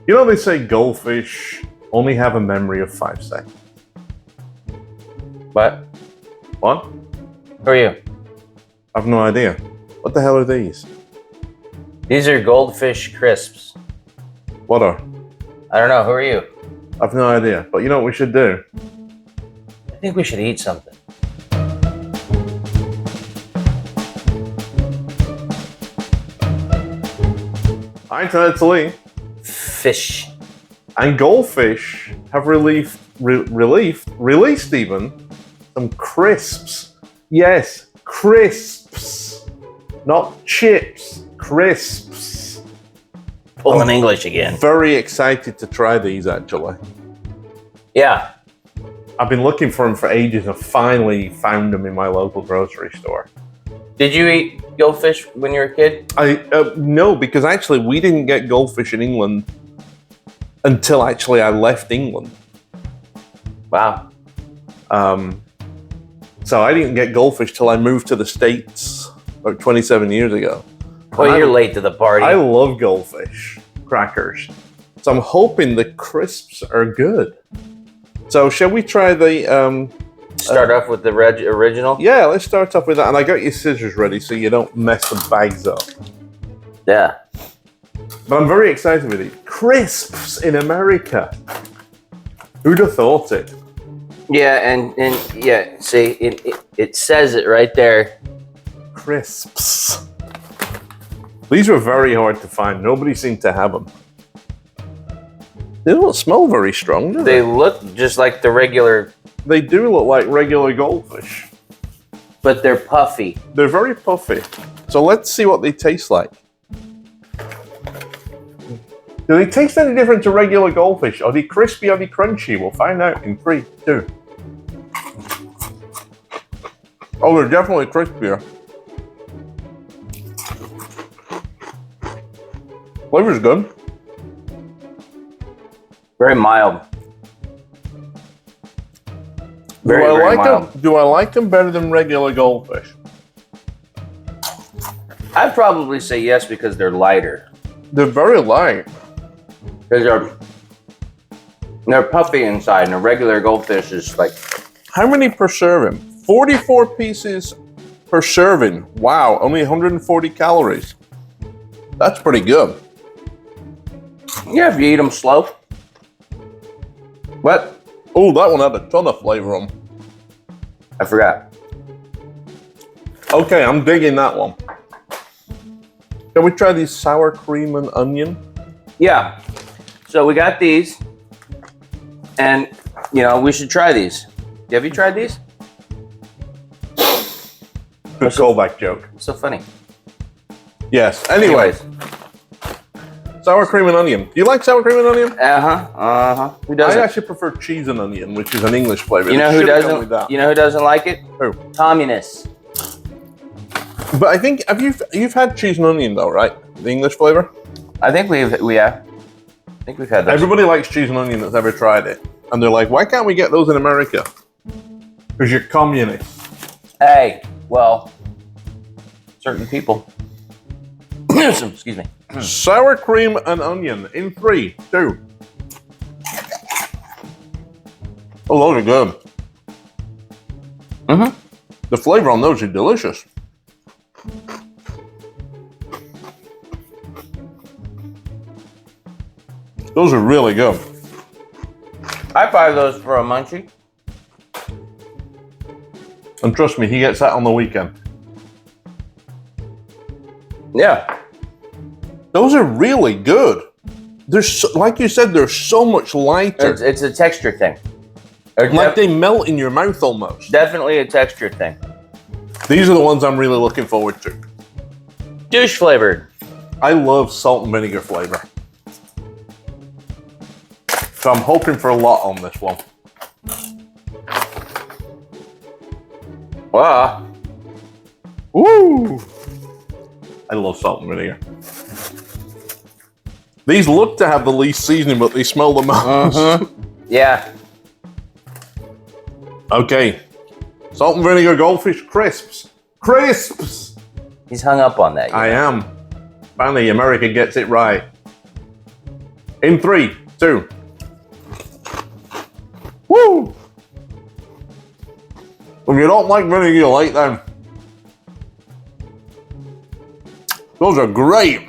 You know they say goldfish only have a memory of 5 seconds. What? What? Who are you? I've no idea. What the hell are these? These are Goldfish crisps. What are? I don't know. Who are you? I've no idea. But you know what we should do? I think we should eat something. Hi, it's Lee. Fish. And Goldfish have released even some crisps. Yes, crisps. Not chips. Crisps. Pulling English again. Very excited to try these, actually. Yeah. I've been looking for them for ages and finally found them in my local grocery store. Did you eat goldfish when you were a kid? No, because actually we didn't get goldfish in England until actually I left England. Wow. So I didn't get goldfish till I moved to the States about 27 years ago. Well, you're late to the party. I love goldfish crackers. So I'm hoping the crisps are good. So shall we try the... Start off with the original? Yeah, let's start off with that. And I got your scissors ready so you don't mess the bags up. Yeah. But I'm very excited with it. Crisps in America. Who'd have thought it? Yeah, and yeah, see, it says it right there. Crisps. These were very hard to find. Nobody seemed to have them. They don't smell very strong, do they? They look just like the regular... They do look like regular goldfish. But they're puffy. They're very puffy. So let's see what they taste like. Do they taste any different to regular goldfish? Are they crispy? Are they crunchy? We'll find out in 3, 2. Oh, they're definitely crispier. Flavor's good. Very mild. Do I like them better than regular goldfish? I'd probably say yes because they're lighter. They're very light. Because they're puffy inside, and a regular goldfish is like... How many per serving? 44 pieces per serving. Wow, only 140 calories. That's pretty good. Yeah, if you eat them slow. What? Oh, that one had a ton of flavor on. I forgot. Okay, I'm digging that one. Can we try these sour cream and onion? Yeah. So we got these. And, you know, we should try these. Have you tried these? Good callback joke. What's so funny? Yes. Anyways. Sour cream and onion. Do you like sour cream and onion? Who doesn't? I actually prefer cheese and onion, which is an English flavor. You know who doesn't? You know who doesn't like it? Who? Communists. But I think you've had cheese and onion though, right? The English flavor. I think we have. I think we've had that. Everybody likes cheese and onion that's ever tried it, and they're like, "Why can't we get those in America?" Because you're communist. Hey, well, certain people. Excuse me. Sour cream and onion in 3, 2. Oh, those are good. Mm-hmm. The flavor on those is delicious. Those are really good. I buy those for a munchie. And trust me, he gets that on the weekend. Yeah. Those are really good. They're like you said, they're so much lighter. It's a texture thing. Like they melt in your mouth almost. Definitely a texture thing. These are the ones I'm really looking forward to. Douche flavored. I love salt and vinegar flavor. So I'm hoping for a lot on this one. Wow. Woo! I love salt and vinegar. These look to have the least seasoning, but they smell the most. Yeah. Okay. Salt and vinegar goldfish crisps. Crisps! He's hung up on that. I am. Finally, America gets it right. In 3, 2. Woo! If you don't like vinegar, you like them. Those are great.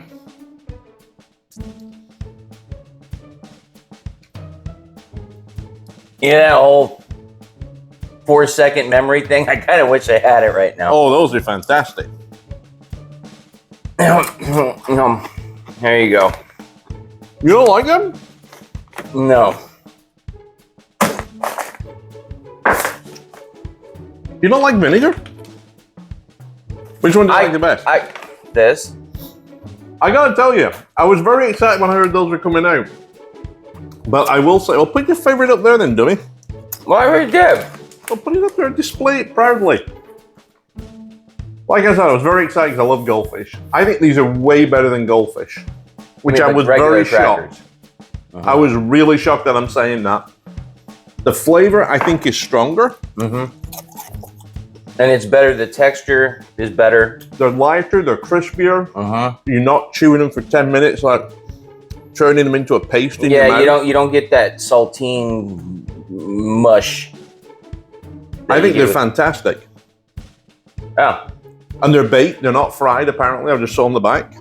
Yeah, that whole 4-second memory thing. I kind of wish I had it right now. Oh, those are fantastic. There you go. You don't like them? No. You don't like vinegar? Which one do you like the best? This. I gotta tell you, I was very excited when I heard those were coming out. But I will say, well, put your favorite up there then, dummy. Well, I already did. Well, put it up there and display it proudly. Like I said, I was very excited because I love Goldfish. I think these are way better than Goldfish, which I was very shocked. I was really shocked that I'm saying that. The flavor, I think, is stronger. And it's better. The texture is better. They're lighter. They're crispier. You're not chewing them for 10 minutes like turning them into a paste in your mouth. You don't get that saltine mush. I think they're fantastic. Oh. And they're baked. They're not fried, apparently. I just saw on the back.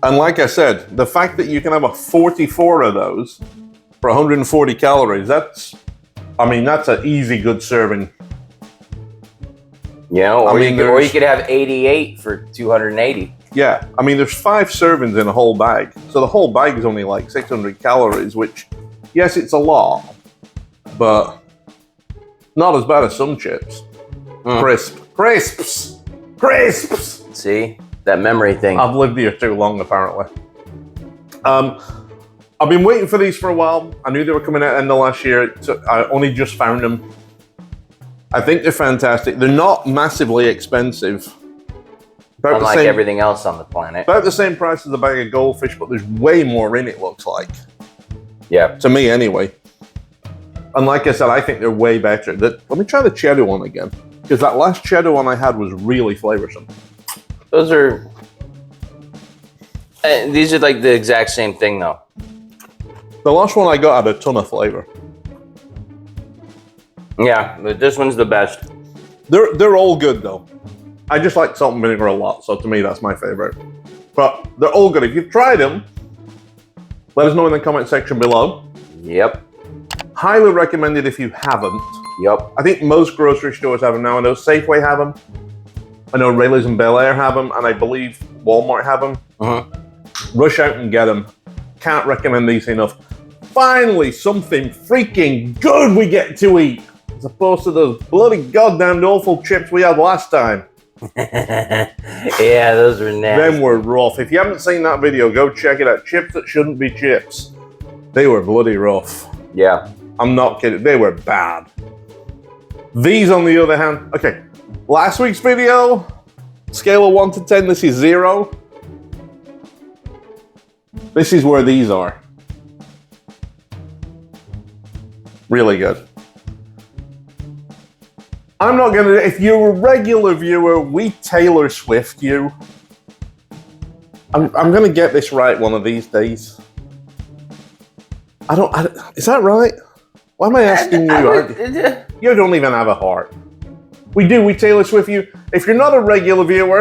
And like I said, the fact that you can have a 44 of those for 140 calories, that's an easy good serving. Yeah, or you could have 88 for 280. Yeah, I mean, there's 5 servings in a whole bag. So the whole bag is only like 600 calories, which, yes, it's a lot, but not as bad as some chips. Crisps. See, that memory thing. I've lived here too long, apparently. I've been waiting for these for a while. I knew they were coming out at the end of last year. So I only just found them. I think they're fantastic. They're not massively expensive. Unlike everything else on the planet. About the same price as a bag of Goldfish, but there's way more in it, looks like. Yeah. To me, anyway. And like I said, I think they're way better. Let me try the cheddar one again. Because that last cheddar one I had was really flavorsome. Those are... these are like the exact same thing, though. The last one I got had a ton of flavor. Yeah, but this one's the best. They're all good, though. I just like salt and vinegar a lot, so to me, that's my favorite. But they're all good. If you've tried them, let us know in the comment section below. Yep. Highly recommended if you haven't. Yep. I think most grocery stores have them now. I know Safeway have them. I know Rayleigh's and Bel Air have them, and I believe Walmart have them. Rush out and get them. Can't recommend these enough. Finally, something freaking good we get to eat, as opposed to those bloody goddamn awful chips we had last time. Yeah, those were nasty. Them were rough. If you haven't seen that video, go check it out. Chips that shouldn't be chips. They were bloody rough. Yeah. I'm not kidding. They were bad. These, on the other hand, okay. Last week's video, scale of 1 to 10, this is 0. This is where these are. Really good. I'm not gonna, if you're a regular viewer, we Taylor Swift you. I'm gonna get this right one of these days. I don't, is that right? Why am I asking you? You don't even have a heart. We Taylor Swift you. If you're not a regular viewer,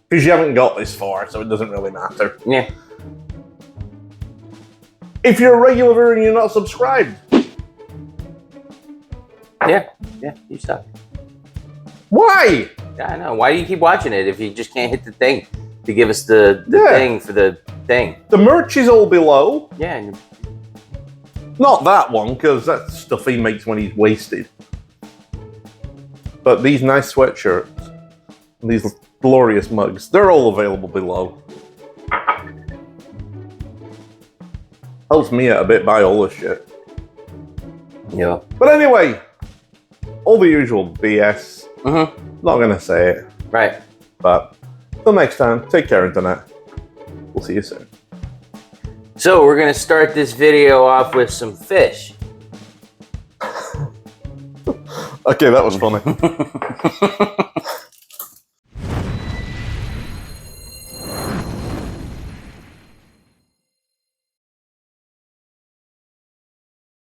because you haven't got this far, so it doesn't really matter. Yeah. If you're a regular viewer and you're not subscribed. Yeah, you suck. Why? Yeah, I know. Why do you keep watching it if you just can't hit the thing to give us the thing for the thing? The merch is all below. Yeah. And not that one, because that's stuff he makes when he's wasted. But these nice sweatshirts, and these glorious mugs, they're all available below. Helps me out a bit buy all this shit. Yeah. But anyway, all the usual BS. Not gonna say it. Right. But till next time, take care, internet. We'll see you soon. So we're gonna start this video off with some fish. Okay, that was funny.